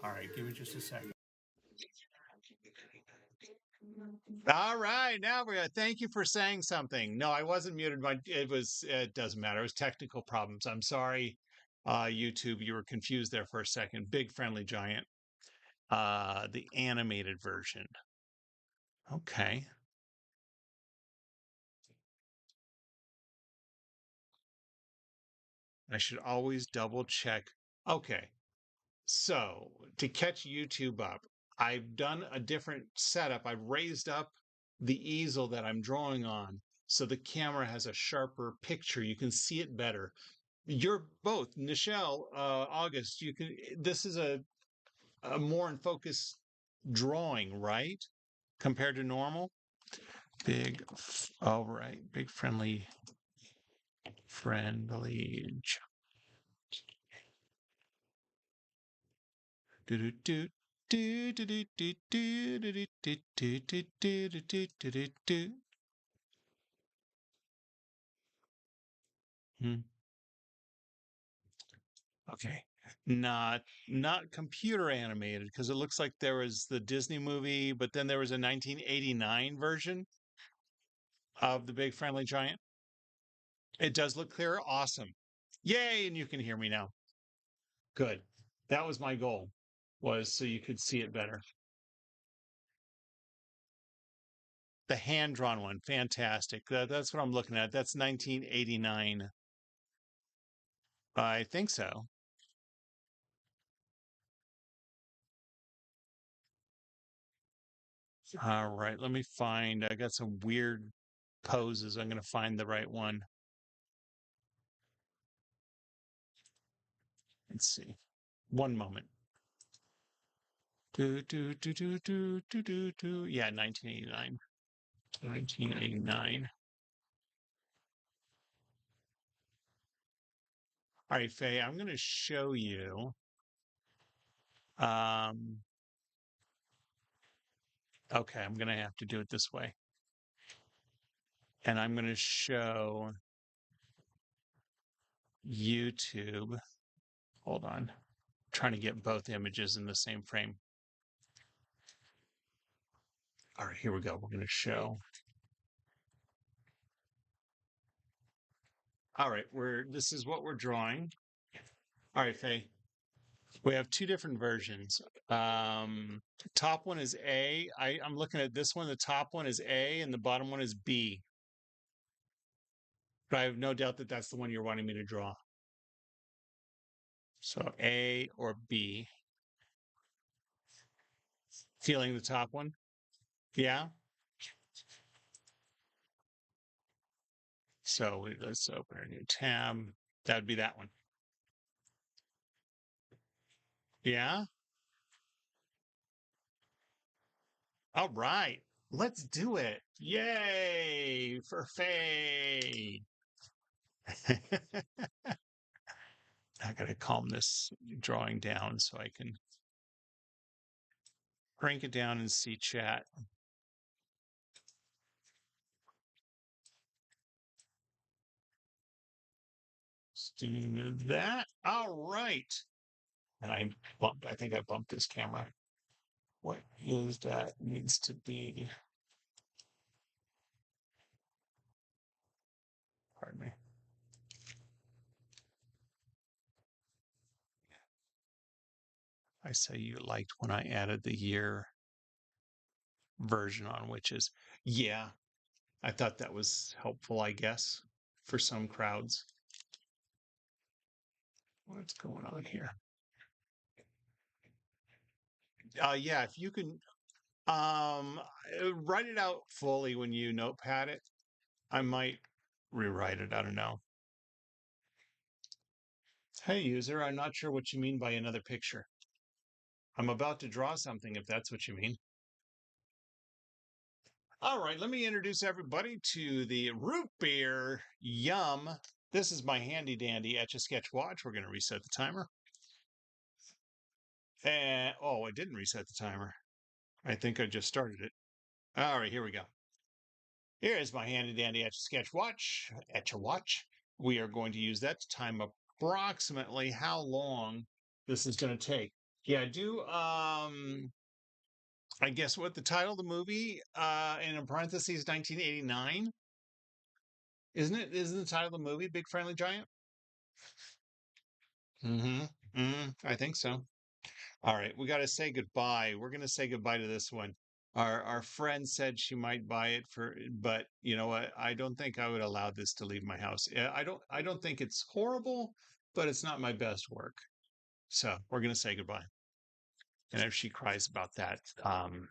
All right, give me just a second. All right, now we are. Thank you for saying something. No, I wasn't muted. It doesn't matter. It was technical problems. I'm sorry, YouTube. You were confused there for a second. Big Friendly Giant, the animated version. Okay. I should always double check. Okay. So to catch YouTube up, I've done a different setup. I've raised up the easel that I'm drawing on so the camera has a sharper picture. You can see it better. You're both, Nichelle, August. This is a more in focus drawing, right? Compared to normal. All right. Big friendly. Do do do do do do do do do do do do do do do do do. Okay. Not computer animated because it looks like there was the Disney movie, but then there was a 1989 version of the Big Friendly Giant. It does look clearer. Awesome. Yay, and you can hear me now. Good. That was my goal, was so you could see it better. The hand-drawn one, fantastic. That's what I'm looking at. That's 1989. I think so. All right, let me find. I got some weird poses. I'm going to find the right one. Let's see. One moment. Do do do do do do do do. Yeah, 1989. 1989. All right, Faye, I'm going to show you. Um, okay, I'm going to have to do it this way. And I'm going to show YouTube. Hold on. I'm trying to get both images in the same frame. All right, here we go. We're going to show. All right, this is what we're drawing. All right, Faye. We have two different versions. Top one is A. I'm looking at this one. The top one is A and the bottom one is B. But I have no doubt that that's the one you're wanting me to draw. So A or B. Feeling the top one? Yeah. So let's open a new tab. That would be that one. Yeah. All right. Let's do it. Yay for Faye. I got to calm this drawing down so I can crank it down and see chat. Let's do that. All right. And I think I bumped this camera. What is that? Needs to be. Pardon me. I say you liked when I added the year version on witches. Yeah, I thought that was helpful, I guess, for some crowds. What's going on here? Yeah, if you can write it out fully when you notepad it. I might rewrite it. I don't know. Hey, user, I'm not sure what you mean by another picture. I'm about to draw something, if that's what you mean. All right, let me introduce everybody to the root beer. Yum. This is my handy dandy Etch A Sketch watch. We're going to reset the timer. And, oh, I didn't reset the timer. I think I just started it. All right, here we go. Here is my handy dandy Etch A Sketch watch. Etch A watch. We are going to use that to time approximately how long this is going to take. Yeah, do I guess what the title of the movie and in parentheses 1989? Isn't it? Isn't the title of the movie Big Friendly Giant? Mm-hmm. I think so. All right, we got to say goodbye. We're going to say goodbye to this one. Our friend said she might buy it for, but you know what? I don't think I would allow this to leave my house. I don't think it's horrible, but it's not my best work. So we're going to say goodbye. And if she cries about that, I'm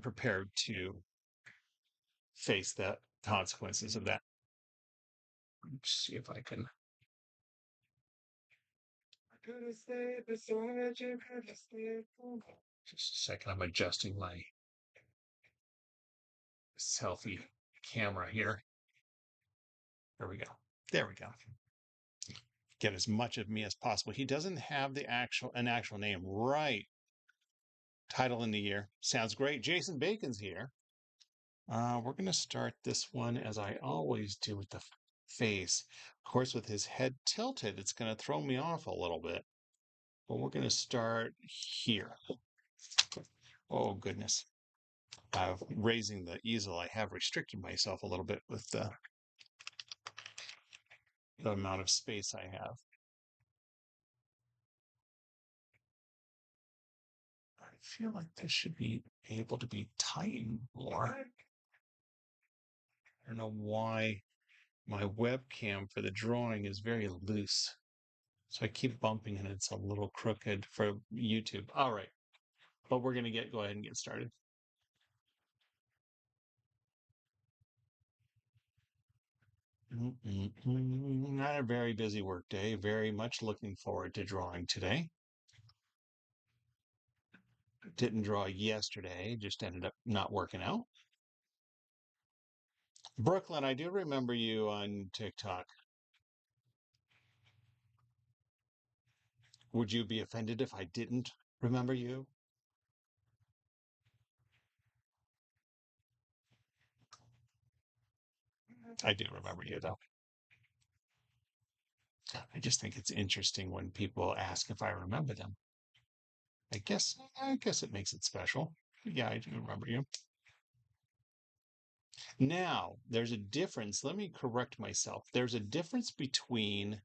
prepared to face the consequences of that. Let's see if I can. Just a second. I'm adjusting my selfie camera here. There we go. There we go. Get as much of me as possible. He doesn't have an actual name, right? Title in the year. Sounds great. Jason Bacon's here. We're going to start this one as I always do with the face. Of course, with his head tilted, it's going to throw me off a little bit. But we're going to start here. Oh, goodness. Raising the easel, I have restricted myself a little bit with the amount of space I have. I feel like this should be able to be tightened more. I don't know why my webcam for the drawing is very loose. So I keep bumping and it's a little crooked for YouTube. All right. But we're going to go ahead and get started. Not a very busy work day. Very much looking forward to drawing today. Didn't draw yesterday, just ended up not working out. Brooklyn, I do remember you on TikTok. Would you be offended if I didn't remember you? I do remember you, though. I just think it's interesting when people ask if I remember them. I guess it makes it special. Yeah, I do remember you. Now, there's a difference. Let me correct myself. There's a difference between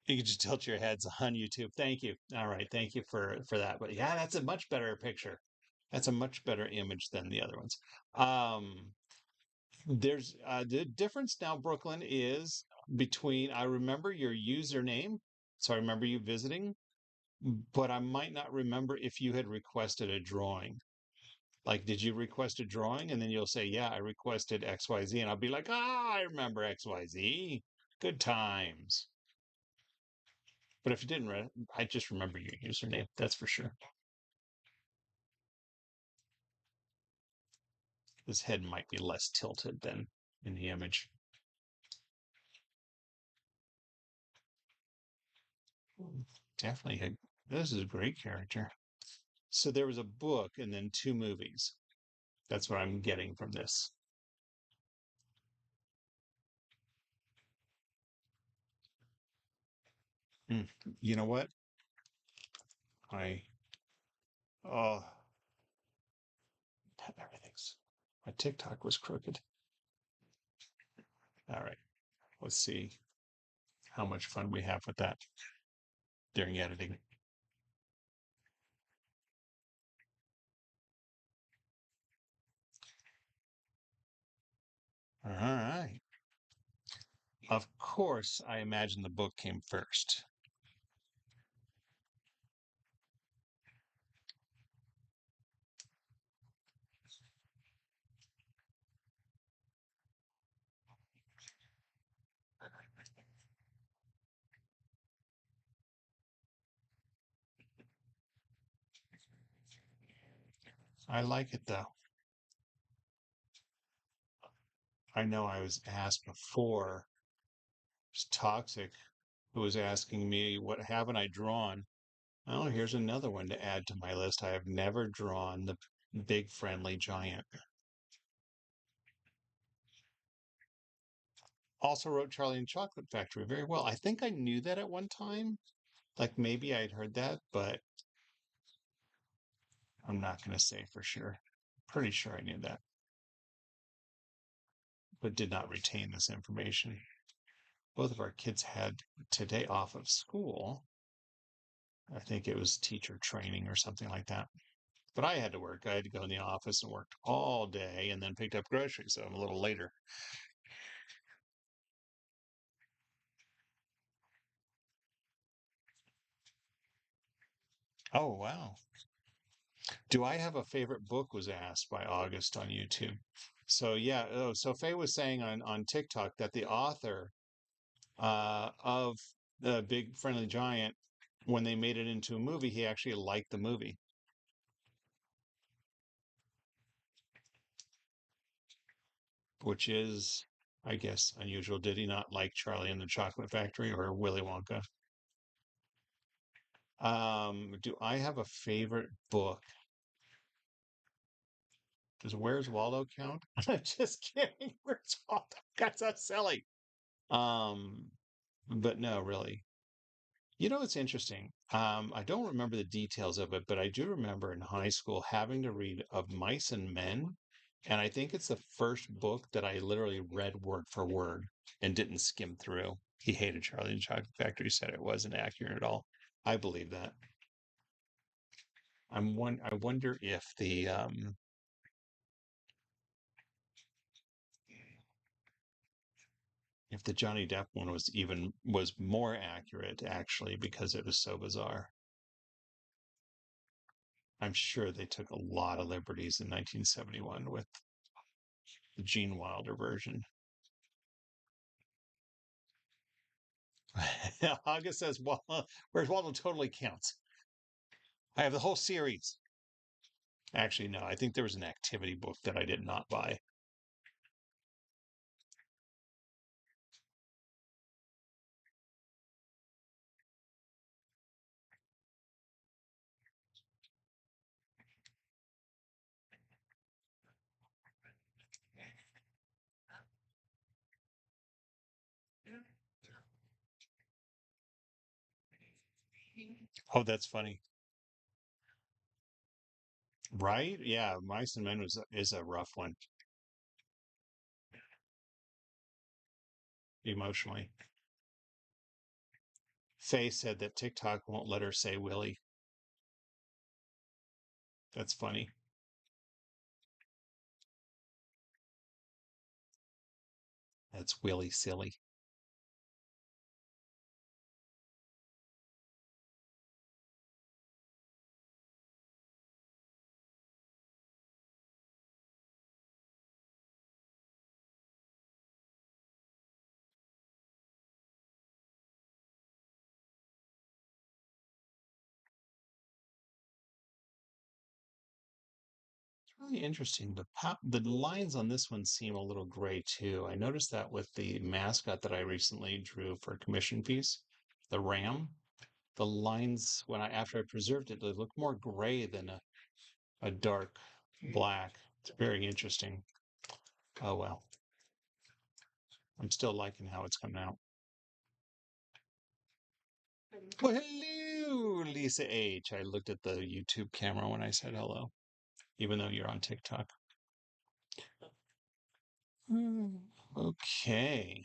you can just tilt your heads on YouTube. Thank you. All right, thank you for that. But yeah, that's a much better picture. That's a much better image than the other ones. There's the difference now, Brooklyn, is between I remember your username, so I remember you visiting, but I might not remember if you had requested a drawing. Like, did you request a drawing? And then you'll say, yeah, I requested XYZ. And I'll be like, I remember XYZ. Good times. But if you didn't, I just remember your username. That's for sure. His head might be less tilted than in the image. Definitely. This is a great character. So there was a book and then two movies. That's what I'm getting from this. Mm. You know what? I oh everything's my TikTok was crooked. All right. Let's see how much fun we have with that during editing. All right. Of course, I imagine the book came first. I like it though. I know I was asked before, it's Toxic, who was asking me, what haven't I drawn? Oh, here's another one to add to my list. I have never drawn the big friendly giant. Also wrote Charlie and Chocolate Factory very well. I think I knew that at one time, Like maybe I'd heard that, but I'm not going to say for sure. Pretty sure I knew that, but did not retain this information. Both of our kids had today off of school. I think it was teacher training or something like that. But I had to work. I had to go in the office and worked all day and then picked up groceries. So I'm a little later. Oh, wow. Do I have a favorite book? Was asked by August on YouTube. So, yeah. Oh, so Faye was saying on TikTok that the author of The Big Friendly Giant, when they made it into a movie, he actually liked the movie, which is, I guess, unusual. Did he not like Charlie and the Chocolate Factory or Willy Wonka? Do I have a favorite book? Does Where's Waldo count? I'm just kidding. Where's Waldo? That's so silly. Um, but no, really. You know, it's interesting. I don't remember the details of it, but I do remember in high school having to read Of Mice and Men. And I think it's the first book that I literally read word for word and didn't skim through. He hated Charlie and the Chocolate Factory, said it wasn't accurate at all. I believe that. I wonder if the Johnny Depp one was more accurate actually because it was so bizarre. I'm sure they took a lot of liberties in 1971 with the Gene Wilder version. August says, well, Where's Waldo totally counts. I have the whole series. Actually, no, I think there was an activity book that I did not buy. Oh, that's funny. Right? Yeah, Mice and Men is a rough one emotionally. Faye said that TikTok won't let her say Willie. That's funny. That's Willie silly. It's really interesting. The lines on this one seem a little gray too. I noticed that with the mascot that I recently drew for a commission piece, the ram. The lines when I after I preserved it, they look more gray than a dark black. It's very interesting. Oh well. I'm still liking how it's coming out. Well, hello, Lisa H. I looked at the YouTube camera when I said hello, even though you're on TikTok. Okay.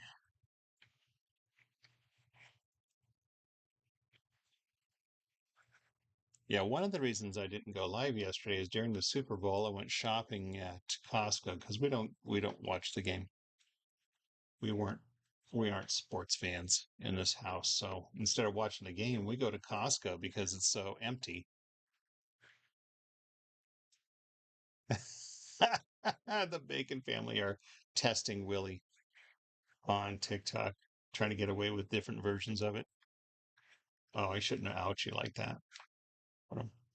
Yeah, one of the reasons I didn't go live yesterday is during the Super Bowl, I went shopping at Costco because we don't watch the game. We weren't we aren't sports fans in this house. So instead of watching the game, we go to Costco because it's so empty. The Bacon family are testing Willie on TikTok, trying to get away with different versions of it. Oh, I shouldn't have out you like that.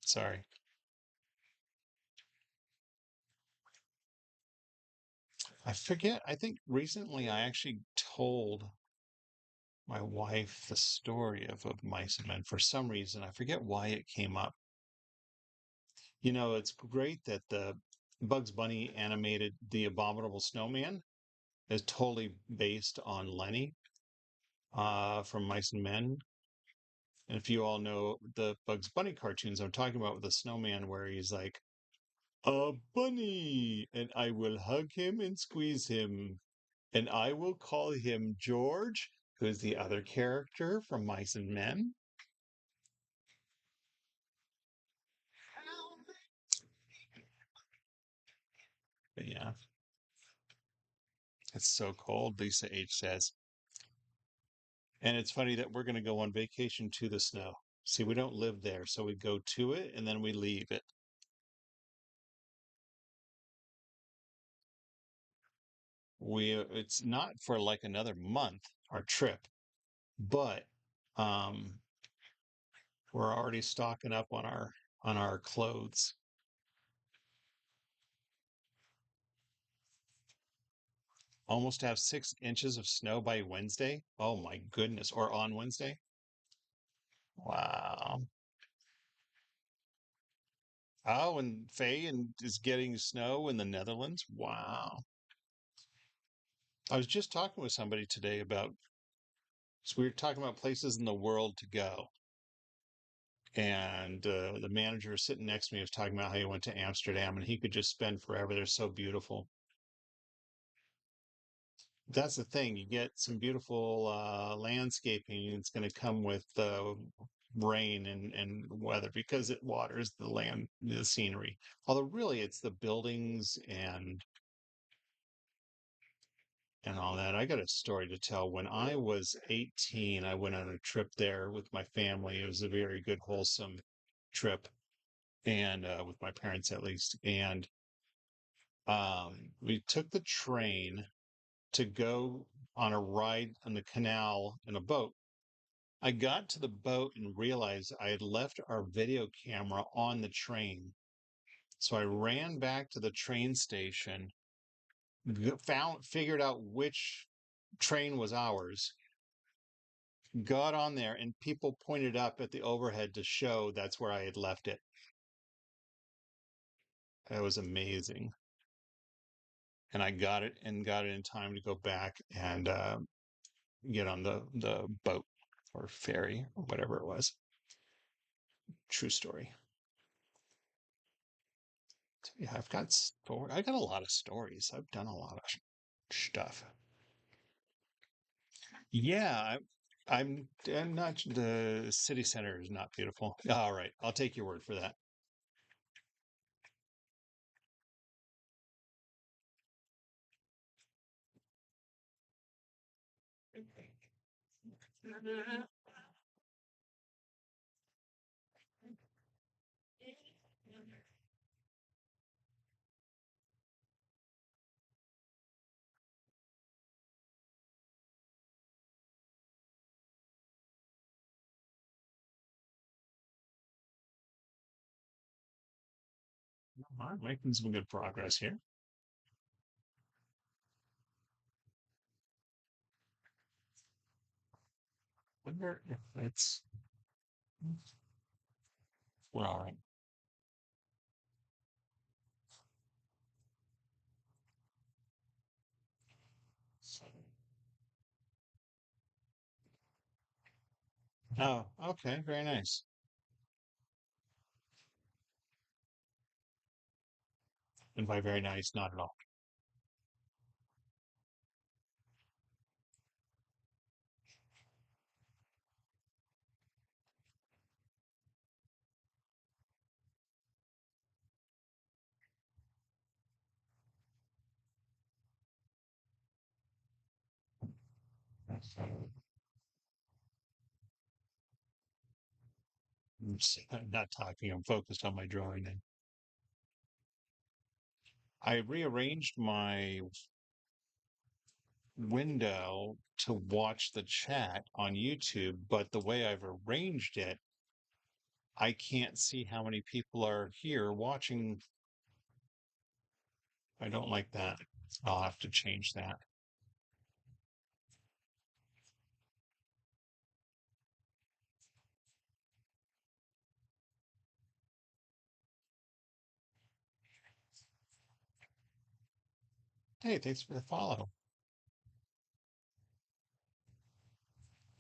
Sorry. I forget. I think recently I actually told my wife the story of Mice and Men for some reason. I forget why it came up. You know, it's great that the Bugs Bunny animated The Abominable Snowman is totally based on Lenny from Mice and Men. And if you all know the Bugs Bunny cartoons, I'm talking about with the snowman where he's like, a bunny, and I will hug him and squeeze him, and I will call him George, who's the other character from Mice and Men. But yeah, it's so cold, Lisa H says. And it's funny that we're going to go on vacation to the snow. See, we don't live there, so we go to it and then we leave it. It's not for like another month, our trip, but um we're already stocking up on our clothes. Almost have 6 inches of snow by Wednesday. Oh my goodness. Or on Wednesday. Wow. Oh, and Faye and is getting snow in the Netherlands. Wow. I was just talking with somebody today about, so we were talking about places in the world to go. And the manager sitting next to me was talking about how he went to Amsterdam and he could just spend forever. They're so beautiful. That's the thing. You get some beautiful landscaping. It's going to come with rain and weather because it waters the land, the scenery. Although really, it's the buildings and all that. I got a story to tell. When I was 18, I went on a trip there with my family. It was a very good, wholesome trip, and with my parents at least. And we took the train to go on a ride on the canal in a boat. I got to the boat and realized I had left our video camera on the train. So I ran back to the train station, figured out which train was ours, got on there, and people pointed up at the overhead to show that's where I had left it. That was amazing. And I got it in time to go back and get on the boat or ferry or whatever it was. True story. So yeah, I got a lot of stories. I've done a lot of stuff. Yeah, I'm not, the city center is not beautiful. All right, I'll take your word for that. I'm making some good progress here. Wonder if it's we're all right. Oh, okay, very nice. And by very nice, not at all. I'm not talking. I'm focused on my drawing. And I rearranged my window to watch the chat on YouTube, but the way I've arranged it, I can't see how many people are here watching. I don't like that. I'll have to change that. Hey, thanks for the follow.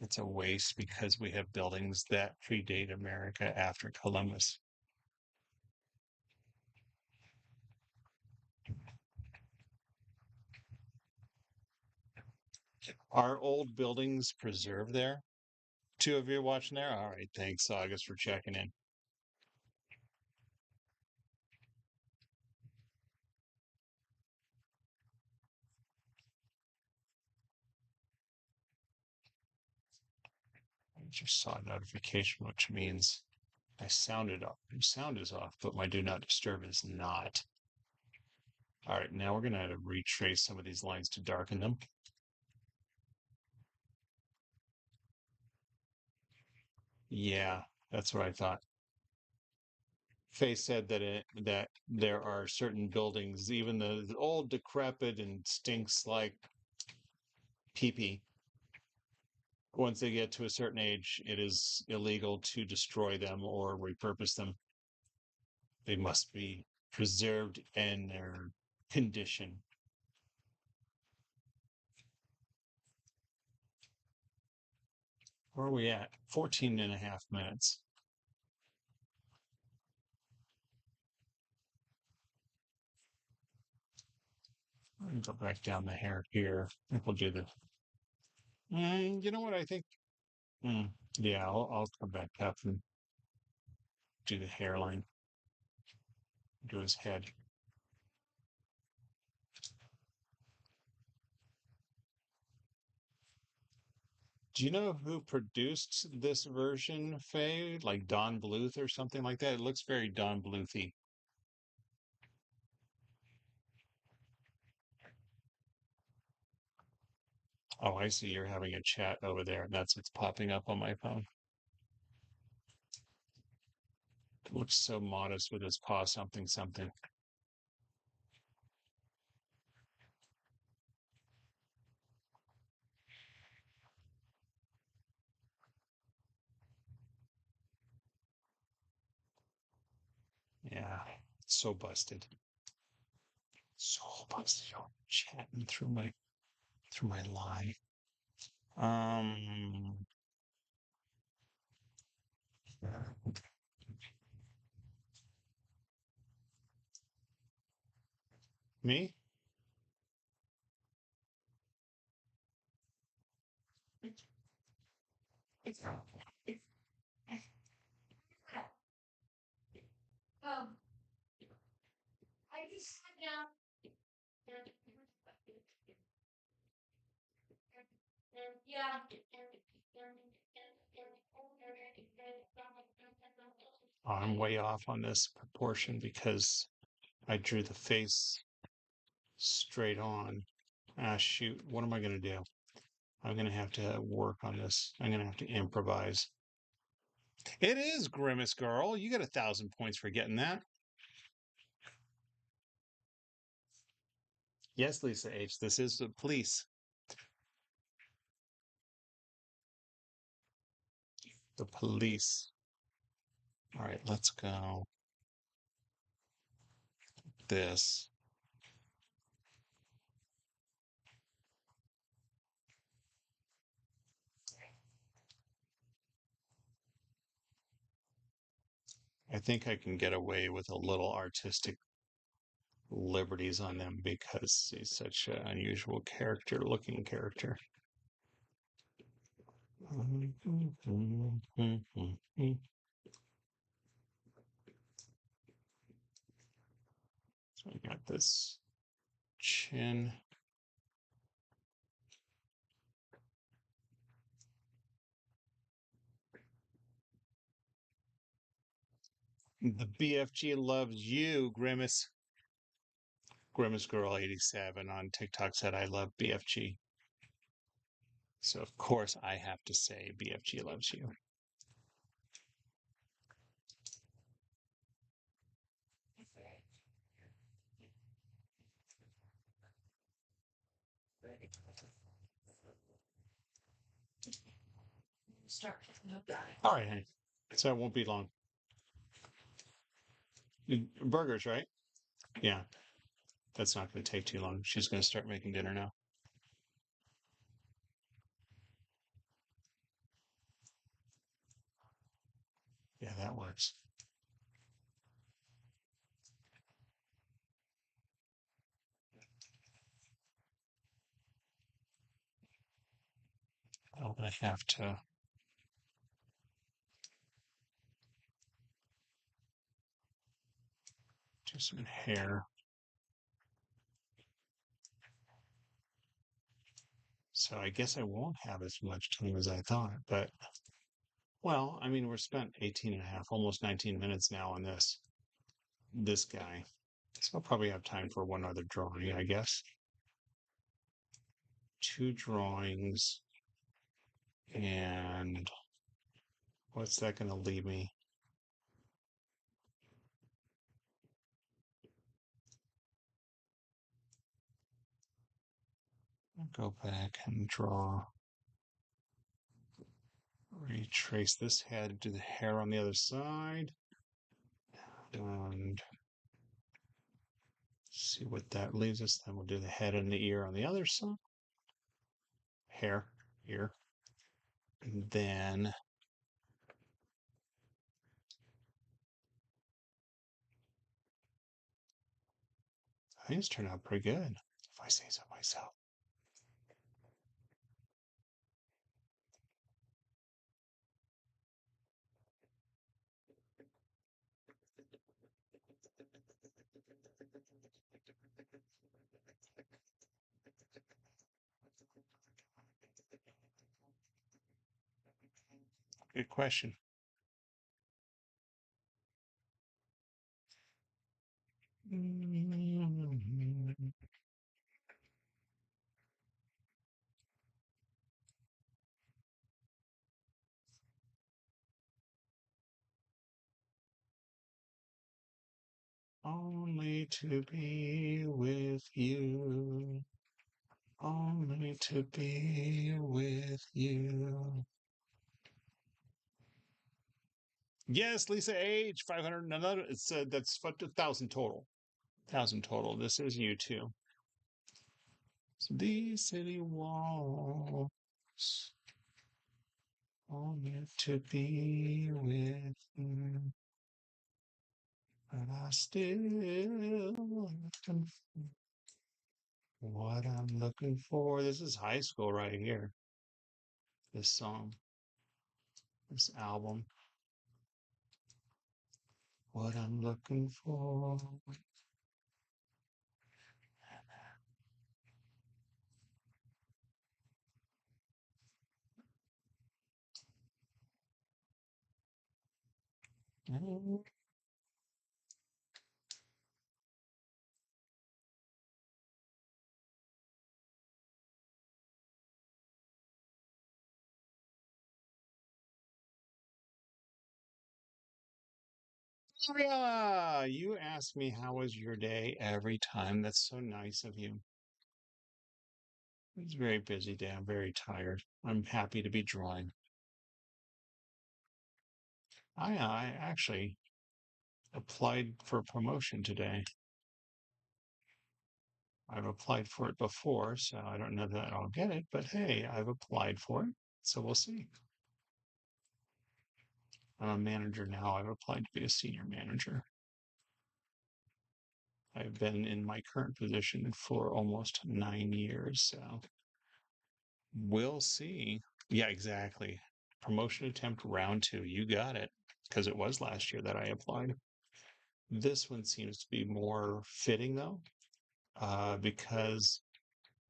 It's a waste because we have buildings that predate America after Columbus. Are old buildings preserved there? Two of you watching there? All right, thanks, August, for checking in. I just saw a notification, which means my sound is off, but my do not disturb is not. All right, now we're going to retrace some of these lines to darken them. Yeah, that's what I thought. Faye said that there are certain buildings, even the old, decrepit, and stinks like pee-pee. Once they get to a certain age, it is illegal to destroy them or repurpose them. They must be preserved in their condition. Where are we at? 14 and a half minutes. Let me go back down the hair here. I think we'll do the. You know what? I think. Mm, yeah, I'll come back up and do the hairline, do his head. Do you know who produced this version, Faye? Like Don Bluth or something like that? It looks very Don Bluthy. Oh, I see you're having a chat over there, and that's what's popping up on my phone. It looks so modest with his paw something something. Yeah, so busted. So busted. Oh, chatting through my lie. Um, me? Oh, I'm way off on this proportion because I drew the face straight on. Ah, shoot. What am I going to do? I'm going to have to work on this. I'm going to have to improvise. It is Grimace Girl. You get 1,000 points for getting that. Yes, Lisa H. This is the police. The police. All right, let's go. This. I think I can get away with a little artistic liberties on them because he's such an unusual character, looking character. So I got this chin. The BFG loves you, Grimace. Grimace Girl 87 on TikTok said, I love BFG. So, of course, I have to say BFG loves you. All right, honey. So it won't be long. Burgers, right? Yeah, that's not going to take too long. She's going to start making dinner now. Yeah, that works. I'm gonna have to do some hair. So I guess I won't have as much time as I thought, but well, I mean, we're spent 18 and a half, almost 19 minutes now on this guy. So I'll probably have time for one other drawing, I guess. Two drawings, and what's that going to leave me? I'll go back and draw, retrace this head, do the hair on the other side, and see what that leaves us. Then we'll do the head and the ear on the other side, hair, ear, and then I think it's turned out pretty good, if I say so myself. Good question. Only to be with you. Only to be with you. Yes, Lisa H. 500. Another. It's that's 1,000 total. 1,000 total. This is you too. These city walls. Only to be with you. But I still what I'm looking for. This is high school right here. This song, this album. What I'm looking for. Gabriella, you ask me how was your day every time. That's so nice of you. It's a very busy day. I'm very tired. I'm happy to be drawing. I actually applied for a promotion today. I've applied for it before, so I don't know that I'll get it, but hey, I've applied for it, so we'll see. I'm a manager now. I've applied to be a senior manager. I've been in my current position for almost 9 years, so we'll see. Yeah, exactly. Promotion attempt round two. You got it. Because it was last year that I applied. This one seems to be more fitting, though, because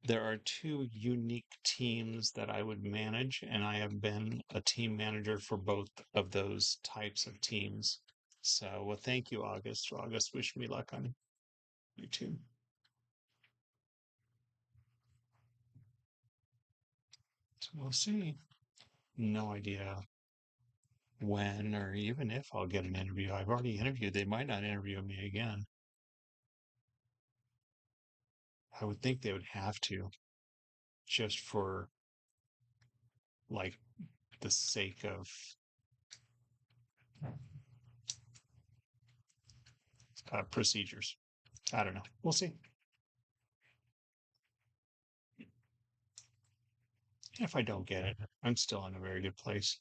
there are two unique teams that I would manage, and I have been a team manager for both of those types of teams. So, well, thank you, August. August, wish me luck on YouTube. So we'll see. No idea when or even if I'll get an interview. I've already interviewed. They might not interview me again. I would think they would have to just for like the sake of procedures. I don't know. We'll see. If I don't get it, I'm still in a very good place.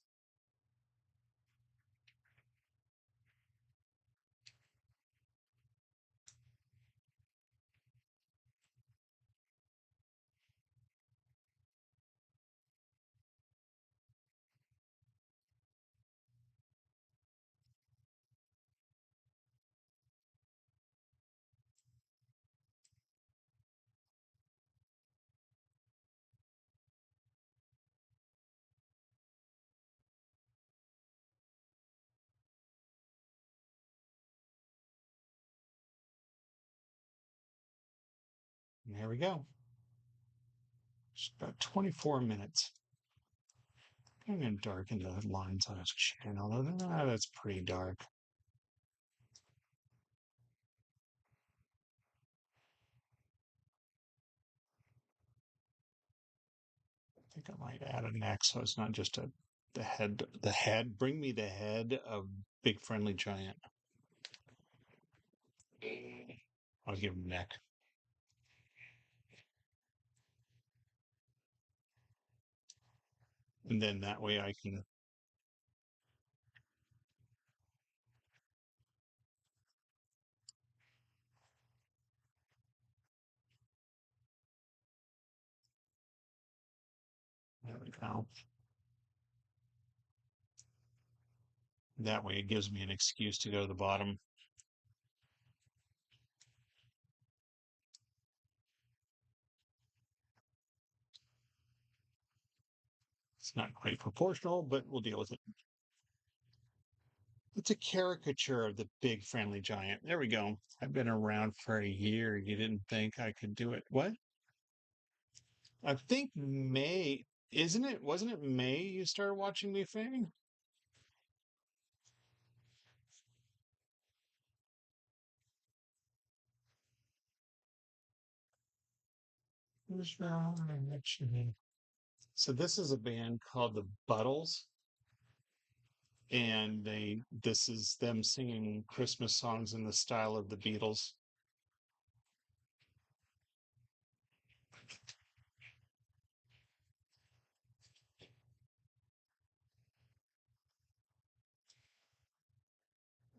And there we go. It's about 24 minutes. I'm going to darken the lines on his channel. That's pretty dark. I think I might add a neck so it's not just the head. The head. Bring me the head of Big Friendly Giant. I'll give him neck. And then that way I can. There we go. That way it gives me an excuse to go to the bottom. It's not quite proportional, but we'll deal with it. It's a caricature of the Big Friendly Giant. There we go. I've been around for a year. You didn't think I could do it. What? I think May, isn't it? Wasn't it May you started watching me, Fanny? So this is a band called the Buttles, and this is them singing Christmas songs in the style of the Beatles.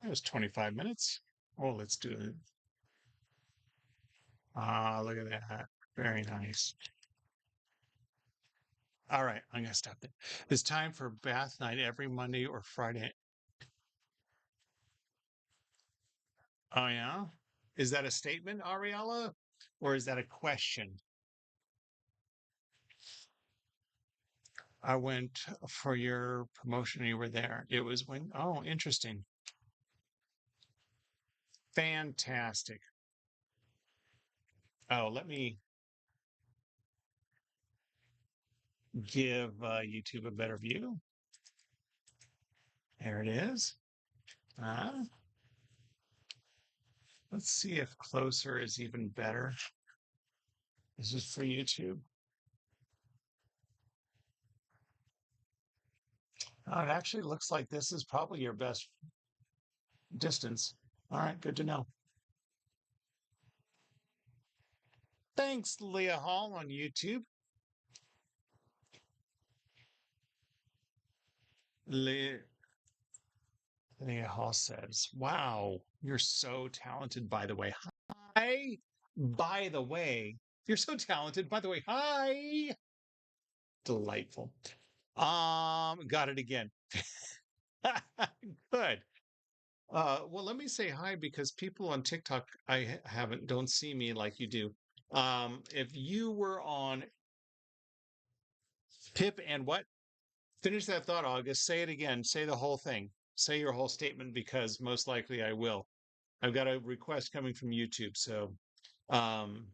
It was 25 minutes. Oh, let's do it. Ah, look at that. Very nice. All right, I'm gonna stop there. It's time for bath night every Monday or Friday. Oh yeah? Is that a statement, Ariella? Or is that a question? I went for your promotion, you were there. It was when, oh, interesting. Fantastic. Oh, let me give YouTube a better view. There it is. Uh, let's see if closer is even better. This is for YouTube. Oh, it actually looks like this is probably your best distance. All right, good to know. Thanks, Leah Hall on YouTube. Leah Hall says, wow, you're so talented, by the way. Hi, by the way. You're so talented, by the way. Hi. Delightful. Got it again. Good. Well, let me say hi because people on TikTok haven't don't see me like you do. If you were on Pip and what? Finish that thought, August. Say it again. Say the whole thing. Say your whole statement because most likely I will. I've got a request coming from YouTube. So, um,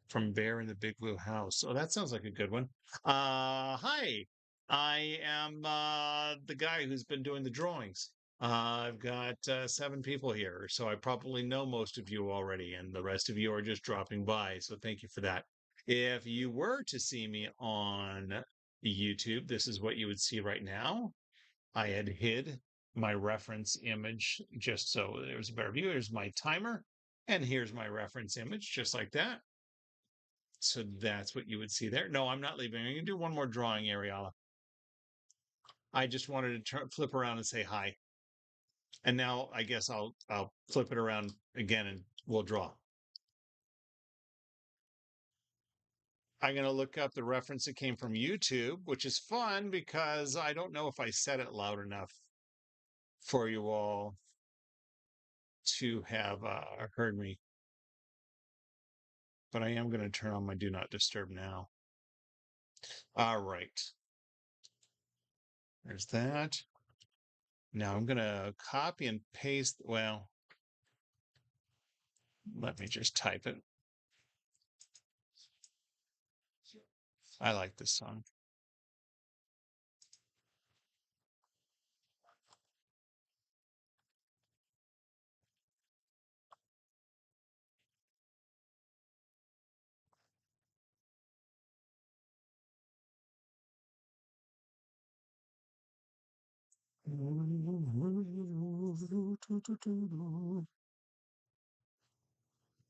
from Bear in the Big Blue House. Oh, that sounds like a good one. Hi. I am the guy who's been doing the drawings. I've got 7 people here, so I probably know most of you already, and the rest of you are just dropping by. So thank you for that. If you were to see me on YouTube, this is what you would see right now. I had hid my reference image just so there's a better view. Here's my timer, and here's my reference image, just like that. So that's what you would see there. No, I'm not leaving. I'm going to do one more drawing, Ariella. I just wanted to flip around and say hi. And now I guess I'll flip it around again and we'll draw. I'm going to look up the reference that came from YouTube, which is fun because I don't know if I said it loud enough for you all to have heard me. But I am going to turn on my do not disturb now. All right. There's that. Now I'm going to copy and paste. Well, Let me just type it. I like this song.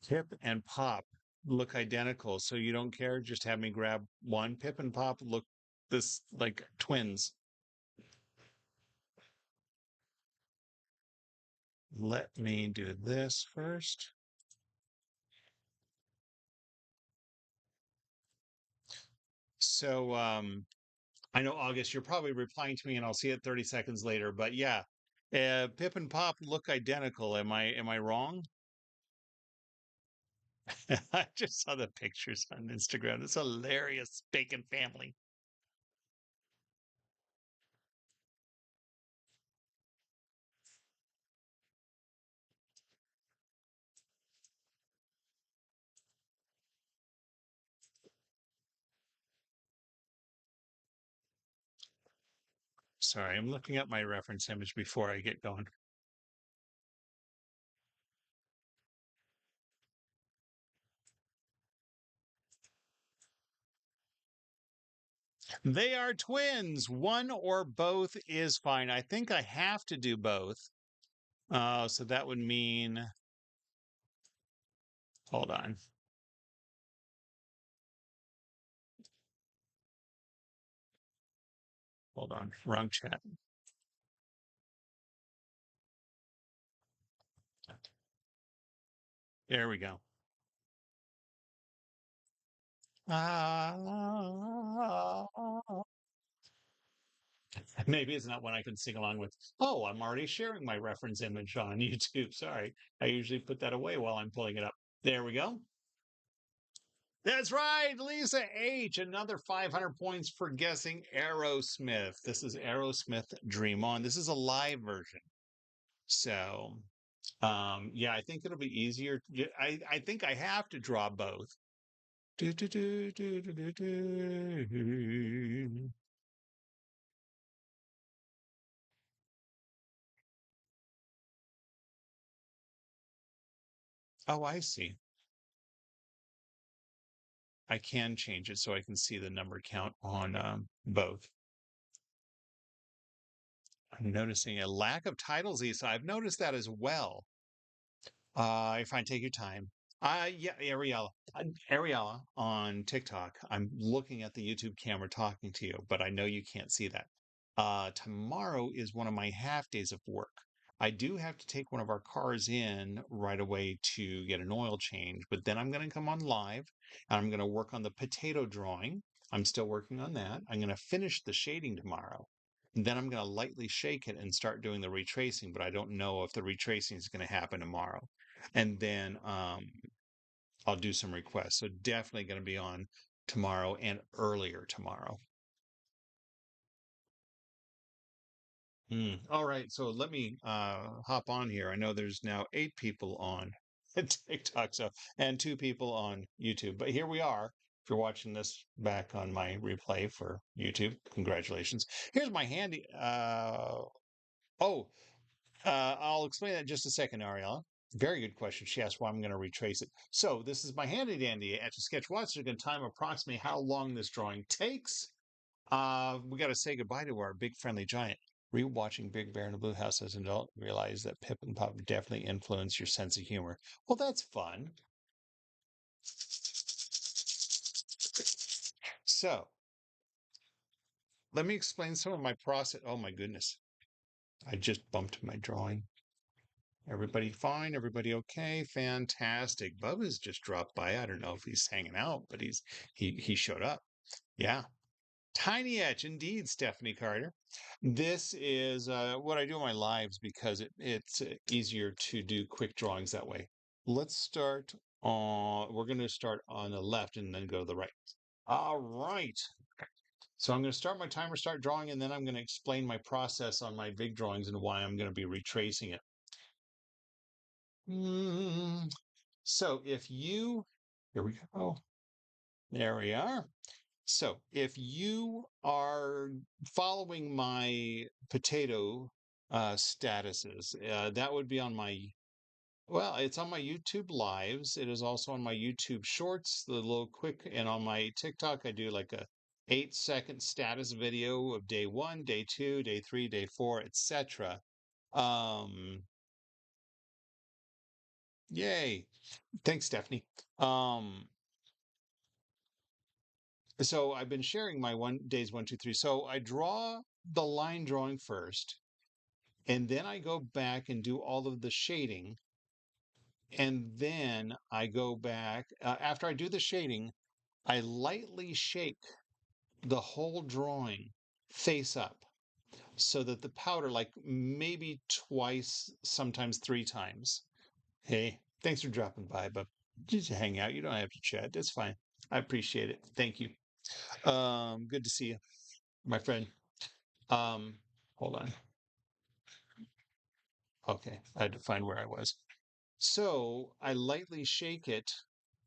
Pip and Pop look identical, so you don't care. Just have me grab one. Pip and Pop look this like twins. Let me do this first. So I know August, you're probably replying to me, and I'll see it 30 seconds later. But yeah, Pip and Pop look identical. Am I wrong? I just saw the pictures on Instagram. It's hilarious. Bacon family. Sorry, I'm looking at my reference image before I get going. They are twins. One or both is fine. I think I have to do both. So that would mean, hold on, hold on, wrong chat. There we go. Ah, maybe it's not one I can sing along with. Oh, I'm already sharing my reference image on YouTube. Sorry. I usually put that away while I'm pulling it up. There we go. That's right, Lisa H. Another 500 points for guessing Aerosmith. This is Aerosmith Dream On. This is a live version. So, yeah, I think it'll be easier. I think I have to draw both. Do, do, do, do, do, do, do. Oh, I see. I can change it so I can see the number count on both. I'm noticing a lack of titles, Isa. I've noticed that as well. If I take your time. Yeah, Ariella on TikTok. I'm looking at the YouTube camera talking to you, but I know you can't see that. Tomorrow is one of my half days of work. I do have to take one of our cars in right away to get an oil change, but then I'm going to come on live and I'm going to work on the potato drawing. I'm still working on that. I'm going to finish the shading tomorrow. And then I'm going to lightly shake it and start doing the retracing, but I don't know if the retracing is going to happen tomorrow. And then I'll do some requests. So definitely going to be on tomorrow and earlier tomorrow. All right, so let me hop on here. I know there's now 8 people on TikTok, so and 2 people on YouTube. But here we are. If you're watching this back on my replay for YouTube, congratulations. Here's my handy. Oh, I'll explain that in just a second, Ariella. Very good question. She asked why I'm going to retrace it. So this is my handy dandy Etch A Sketch watch. We're going to time approximately how long this drawing takes. We got to say goodbye to our big friendly giant. Rewatching Big Bear in the Blue House as an adult, realize that Pip and Pop definitely influence your sense of humor. Well, that's fun. So let me explain some of my process. Oh my goodness. I just bumped my drawing. Everybody fine? Everybody okay? Fantastic. Bubba's just dropped by. I don't know if he's hanging out, but he showed up. Yeah. Tiny Etch, indeed, Stephanie Carter. This is what I do in my lives because it's easier to do quick drawings that way. Let's start on, we're going to start on the left and then go to the right. All right. So I'm going to start my timer, start drawing, and then I'm going to explain my process on my big drawings and why I'm going to be retracing it. So if you, here we go. There we are. So if you are following my potato statuses, that would be on my, well, it's on my YouTube lives. It is also on my YouTube shorts, the little quick, and on my TikTok, I do like a 8-second status video of day 1, day 2, day 3, day 4, etc. Um, Yay. Thanks, Stephanie. Um, so I've been sharing my days 1, 2, 3. So I draw the line drawing first, and then I go back and do all of the shading. And then I go back after I do the shading, I lightly shake the whole drawing face up so that the powder, like maybe twice, sometimes 3 times. Hey, thanks for dropping by, but just hang out. You don't have to chat. It's fine. I appreciate it. Thank you. Good to see you, my friend. Um, Hold on. Okay, I had to find where I was. So I lightly shake it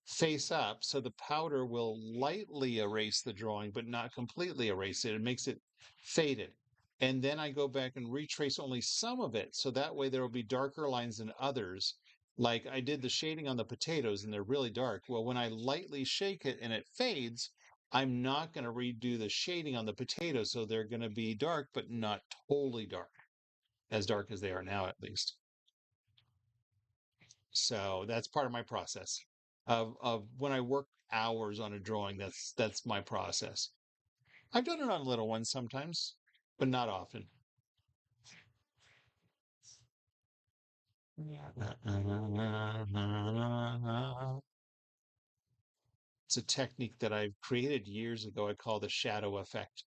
face up so the powder will lightly erase the drawing, but not completely erase it. It makes it faded. And then I go back and retrace only some of it. So that way there will be darker lines than others. Like I did the shading on the potatoes and they're really dark. Well, when I lightly shake it and it fades, I'm not going to redo the shading on the potatoes. So they're going to be dark, but not totally dark as they are now, at least. So that's part of my process of when I work hours on a drawing. That's my process. I've done it on little ones sometimes, but not often. It's a technique that I've created years ago. I call the shadow effect.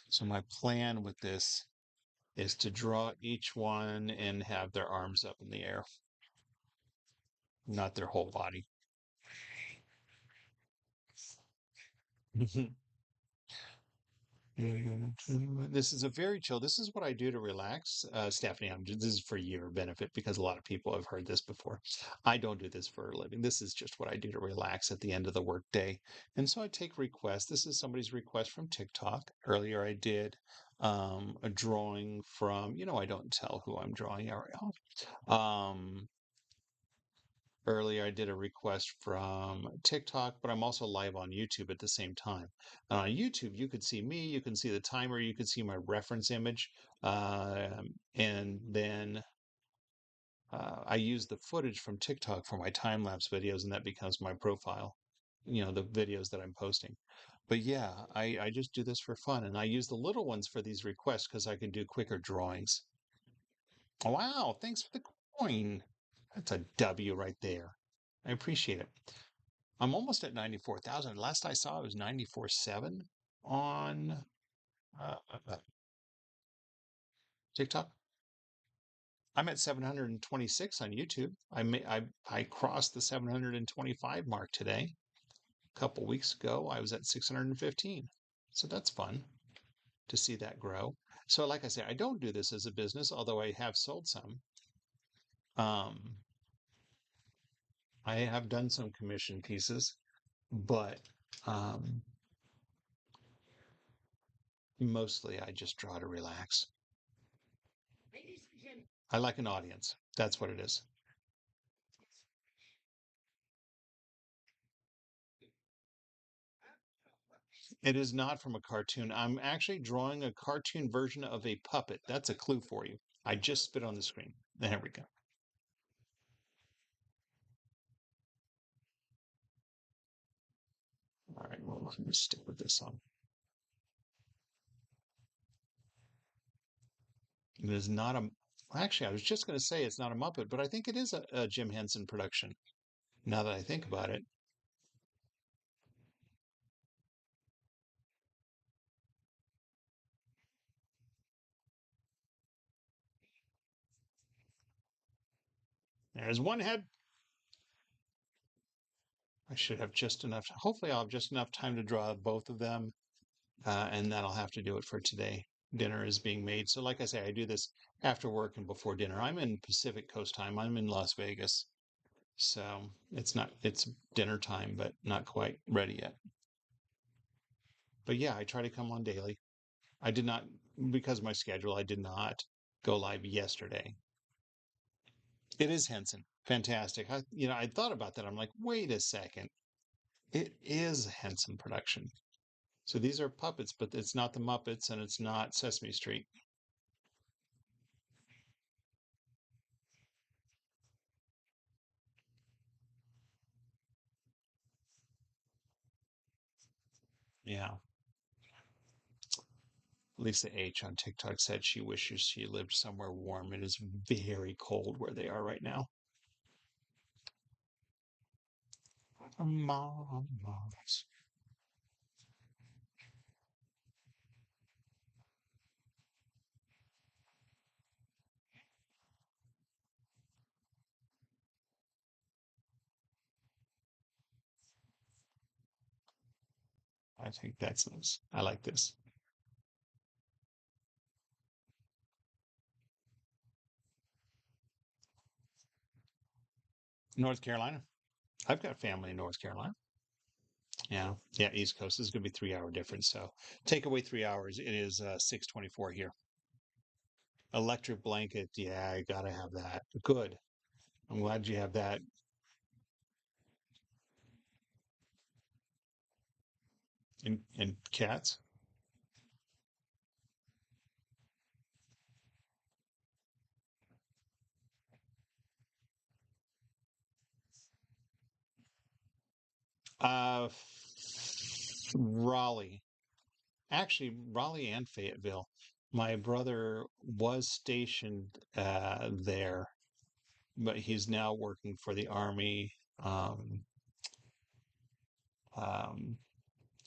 So my plan with this is to draw each one and have their arms up in the air, not their whole body. This is a very chill. This is what I do to relax. Stephanie, this is for your benefit because a lot of people have heard this before. I don't do this for a living. This is just what I do to relax at the end of the workday. And so I take requests. This is somebody's request from TikTok. Earlier I did a drawing from, I don't tell who I'm drawing, Ariel. Earlier, I did a request from TikTok, but I'm also live on YouTube at the same time. And on YouTube, you could see me, you can see the timer, you can see my reference image, and then I use the footage from TikTok for my time lapse videos, and that becomes my profile. The videos that I'm posting. But yeah, I just do this for fun, and I use the little ones for these requests because I can do quicker drawings. Wow, thanks for the coin. That's a W right there. I appreciate it. I'm almost at 94,000. Last I saw it was 94.7 on TikTok. I'm at 726 on YouTube. I crossed the 725 mark today. A couple weeks ago, I was at 615. So that's fun to see that grow. So like I say, I don't do this as a business, although I have sold some. Um, I have done some commission pieces, but mostly I just draw to relax. I like an audience. That's what it is. It is not from a cartoon. I'm actually drawing a cartoon version of a puppet. That's a clue for you. I just spit on the screen. There we go. All right, well, let me stick with this one. It is not a. Actually, I was just going to say it's not a Muppet, but I think it is a Jim Henson production. Now that I think about it, there's one head. I should have just enough. Hopefully, I'll have just enough time to draw both of them. and that'll have to do it for today. Dinner is being made. So, like I say, I do this after work and before dinner. I'm in Pacific Coast time. I'm in Las Vegas. So it's dinner time, but not quite ready yet. But yeah, I try to come on daily. I did not, because of my schedule, I did not go live yesterday. It is Henson. Fantastic. I thought about that. I'm like, wait a second. It is Henson production. So these are puppets, but it's not the Muppets and it's not Sesame Street. Yeah. Lisa H on TikTok said she wishes she lived somewhere warm. It is very cold where they are right now. Mamas. I think that's nice. I like this. North Carolina. I've got family in North Carolina. Yeah. Yeah. East Coast is going to be 3 hour difference. So take away 3 hours. It is 6:24 here. Electric blanket. Yeah. I got to have that. Good. I'm glad you have that. And cats. Uh, Raleigh. Actually, Raleigh and Fayetteville. My brother was stationed there, but he's now working for the Army um,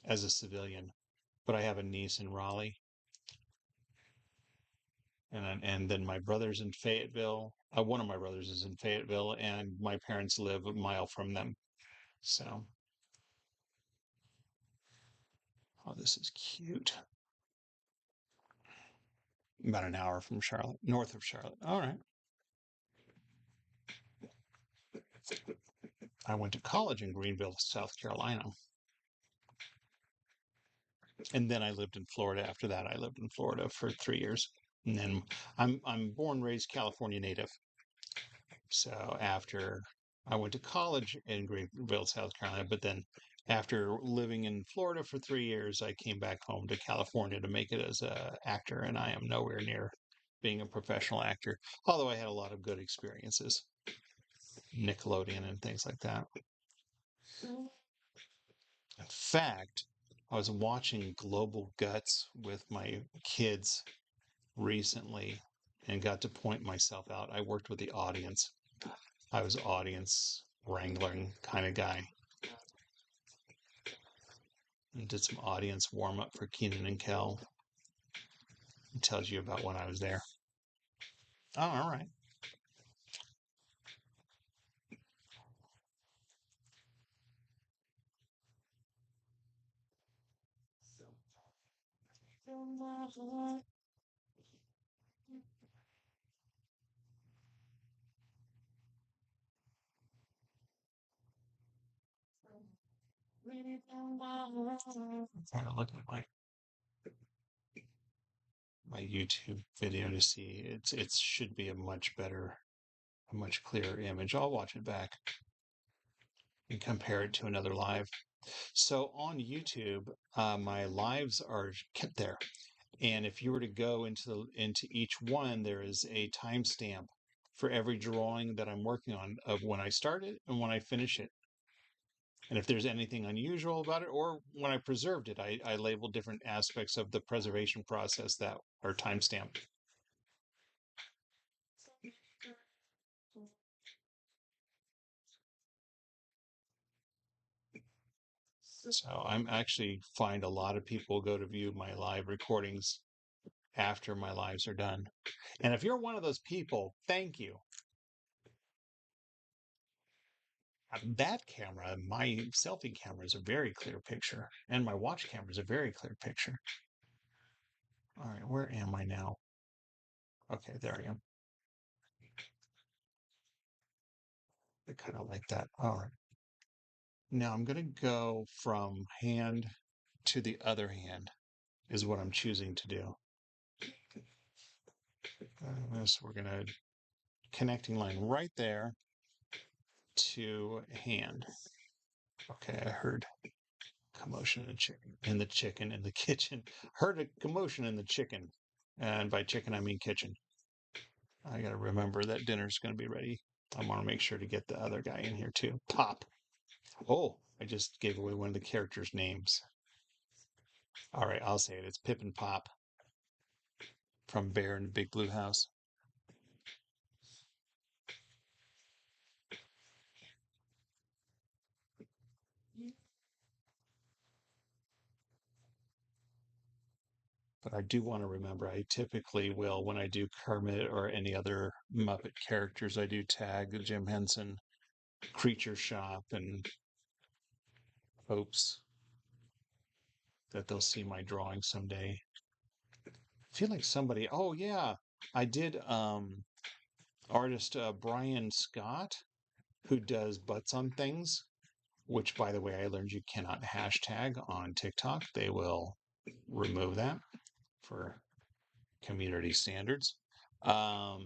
as a civilian. But I have a niece in Raleigh, and then my brother's in Fayetteville. One of my brothers is in Fayetteville, and my parents live a mile from them. So, oh, this is cute. About an hour from Charlotte, north of Charlotte. All right. I went to college in Greenville, South Carolina. And then I lived in Florida. After that, I lived in Florida for 3 years. And then I'm born, raised California native. So after I went to college in Greenville, South Carolina, but then after living in Florida for 3 years, I came back home to California to make it as a actor, and I am nowhere near being a professional actor. Although I had a lot of good experiences, Nickelodeon and things like that. In fact, I was watching Global Guts with my kids recently and got to point myself out. I worked with the audience. I was audience wrangling kind of guy and did some audience warm up for Keenan and Kel. It tells you about when I was there. Oh, all right. I'm trying to look at my YouTube video to see it should be a much better, a much clearer image. I'll watch it back and compare it to another live. So on YouTube, my lives are kept there. And if you were to go into each one, there is a timestamp for every drawing that I'm working on of when I start it and when I finish it. And if there's anything unusual about it, or when I preserved it, I labeled different aspects of the preservation process that are timestamped. So I'm actually find a lot of people go to view my live recordings after my lives are done. And if you're one of those people, thank you. That camera, my selfie camera, is a very clear picture, and my watch camera is a very clear picture. All right, where am I now? Okay, there I am. I kind of like that. All right. Now I'm going to go from hand to the other hand, is what I'm choosing to do. So we're going to connecting line right there to hand. Okay, I heard commotion in the chicken in the kitchen. Heard a commotion in the chicken. And by chicken, I mean kitchen. I got to remember that dinner's going to be ready. I want to make sure to get the other guy in here too. Pop. Oh, I just gave away one of the characters' names. All right, I'll say it. It's Pip and Pop from Bear in the Big Blue House. But I do want to remember, I typically will, when I do Kermit or any other Muppet characters, I do tag Jim Henson, Creature Shop, and hopes that they'll see my drawing someday. I feel like somebody, oh yeah, I did artist Brian Scott, who does butts on things, which by the way, I learned you cannot hashtag on TikTok. They will remove that for community standards. I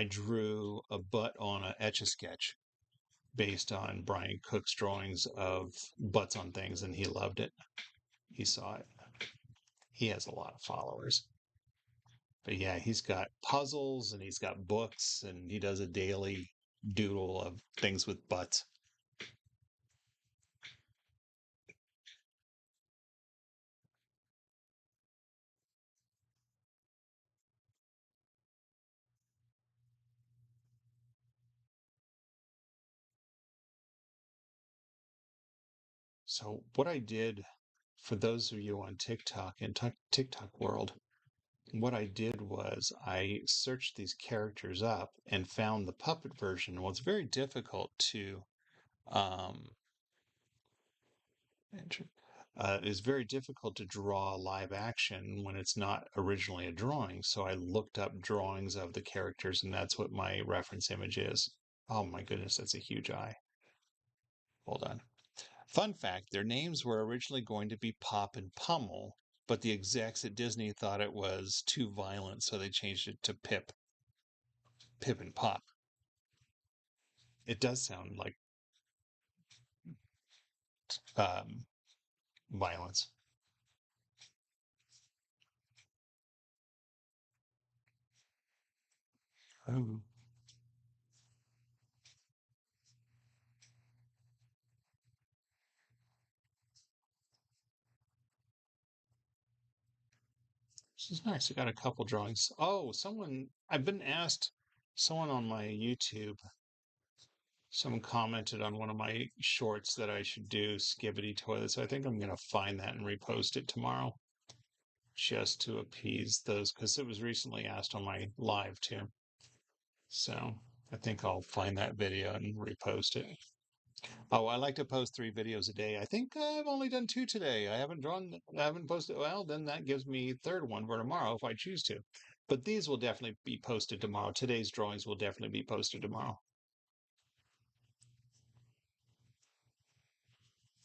drew a butt on a Etch A Sketch based on Brian Cook's drawings of butts on things, and he loved it. He saw it. He has a lot of followers. But yeah, he's got puzzles and he's got books and he does a daily doodle of things with butts. So what I did for those of you on TikTok and TikTok world, what I did was I searched these characters up and found the puppet version. Well, it's very difficult to um, it's very difficult to draw live action when it's not originally a drawing. So I looked up drawings of the characters, and that's what my reference image is. Oh my goodness, that's a huge eye. Hold on. Fun fact, their names were originally going to be Pop and Pummel, but the execs at Disney thought it was too violent, so they changed it to Pip and Pop. It does sound like um, violence. Oh. This is nice. I got a couple drawings. Oh, I've been asked, someone on my YouTube, someone commented on one of my shorts that I should do Skibbity Toilets. I think I'm going to find that and repost it tomorrow just to appease those because it was recently asked on my live too. So I think I'll find that video and repost it. Oh, I like to post 3 videos a day. I think I've only done 2 today. I haven't posted. Well, then that gives me third one for tomorrow if I choose to. But these will definitely be posted tomorrow. Today's drawings will definitely be posted tomorrow.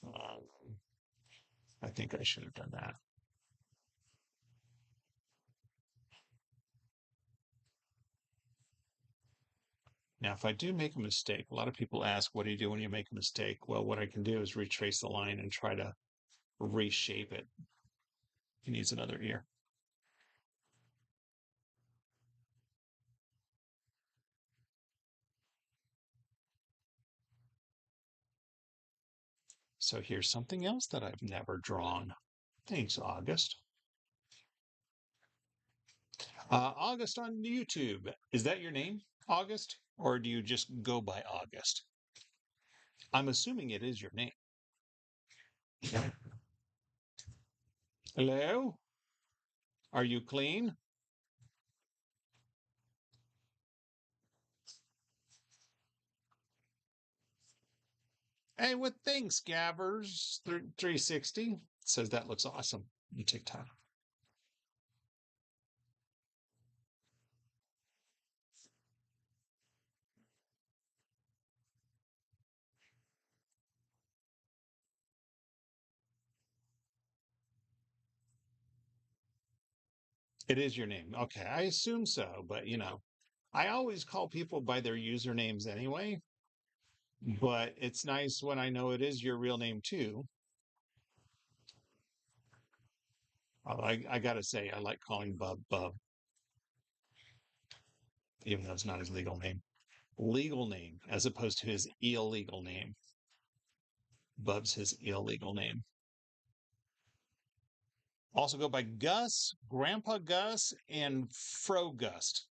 Um, I think I should have done that. Now, if I do make a mistake, a lot of people ask, what do you do when you make a mistake? Well, what I can do is retrace the line and try to reshape it. He needs another ear. So here's something else that I've never drawn. Thanks, August. August on YouTube. Is that your name, August? Or do you just go by August? I'm assuming it is your name. Hello? Are you clean? Hey, what thanks, Gabbers 360 says that looks awesome on TikTok. It is your name. Okay, I assume so, but I always call people by their usernames anyway, but it's nice when I know it is your real name too. Although I gotta say, I like calling Bub Bub, even though it's not his legal name. Legal name, as opposed to his illegal name. Bub's his illegal name. Also go by Gus, Grandpa Gus, and Fro Gust.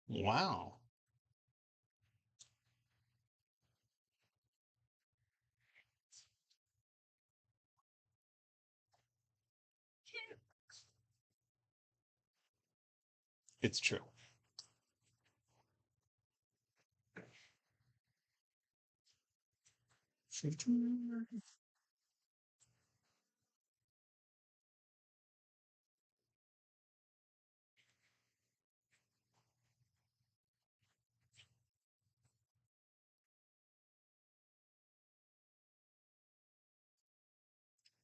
Wow. It's true.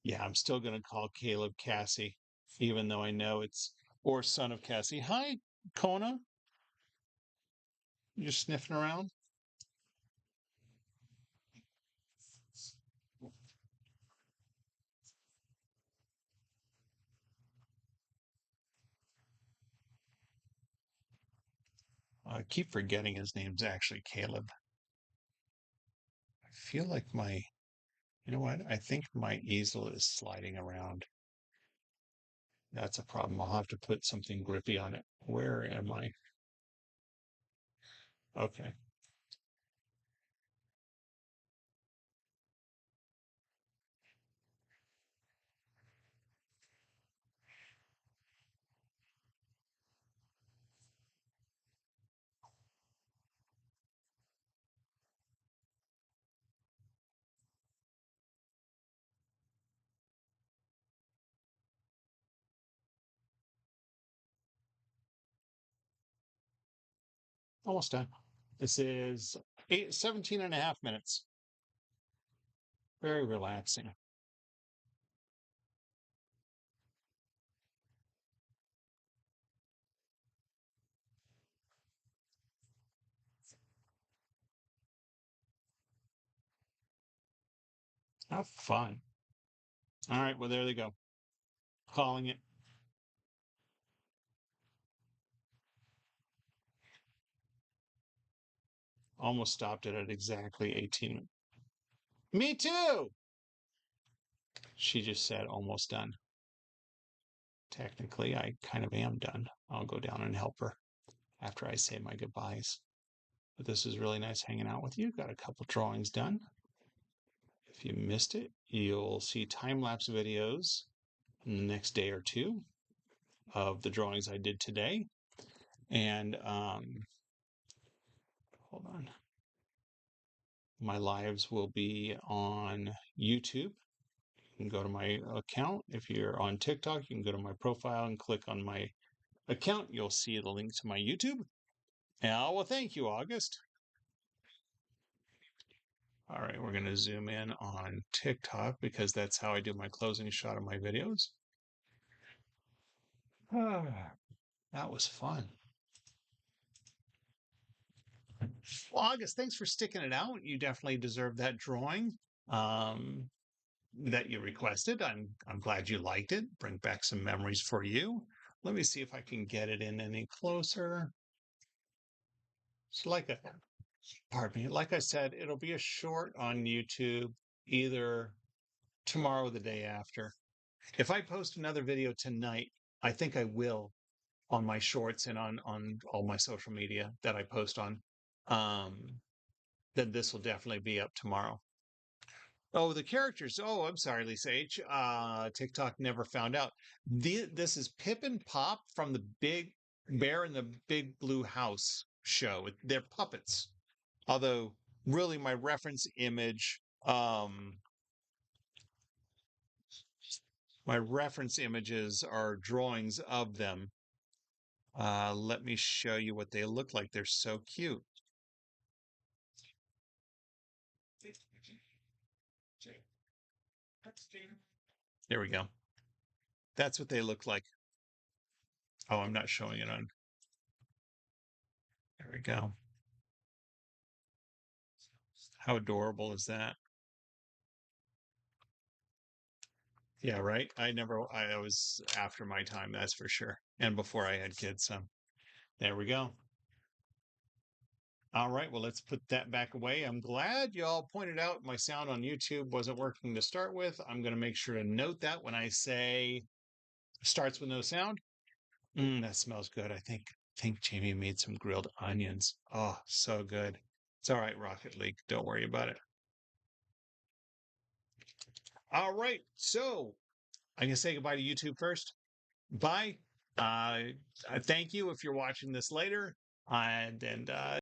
Yeah, I'm still going to call Caleb Cassie, even though I know it's or son of Cassie. Hi, Kona. You're sniffing around. I keep forgetting his name's actually Caleb. I feel like you know what? I think my easel is sliding around. That's a problem. I'll have to put something grippy on it. Where am I? Okay. Almost done. This is 17 and a half minutes. Very relaxing. Have fun. All right. Well, there they go. Calling it. Almost stopped it at exactly 18. Me too. She just said almost done. Technically, I kind of am done. I'll go down and help her after I say my goodbyes. But this is really nice hanging out with you. Got a couple drawings done. If you missed it, you'll see time lapse videos in the next day or two of the drawings I did today. And hold on. My lives will be on YouTube. You can go to my account. If you're on TikTok, you can go to my profile and click on my account. You'll see the link to my YouTube. Well, thank you, August. All right, we're going to zoom in on TikTok because that's how I do my closing shot of my videos. That was fun. Well, August, thanks for sticking it out. You definitely deserve that drawing um, that you requested. I'm glad you liked it. Bring back some memories for you. Let me see if I can get it in any closer. It's like a, pardon me, like I said, it'll be a short on YouTube either tomorrow or the day after. If I post another video tonight, I think I will on my shorts and on all my social media that I post on. Um, then this will definitely be up tomorrow. Oh, the characters. Oh, I'm sorry, Lisa H. TikTok never found out. This is Pip and Pop from the Big Bear in the Big Blue House show. They're puppets. Although, really, my reference image Um, my reference images are drawings of them. Let me show you what they look like. They're so cute. There we go. That's what they look like. Oh, I'm not showing it on. There we go. How adorable is that? Yeah, right. I was after my time, that's for sure. And before I had kids. So there we go. All right. Well, let's put that back away. I'm glad y'all pointed out my sound on YouTube wasn't working to start with. I'm going to make sure to note that when I say starts with no sound. That smells good. I think Jamie made some grilled onions. Oh, so good. It's all right, Rocket League. Don't worry about it. All right. So I can say goodbye to YouTube first. Bye. I thank you if you're watching this later. And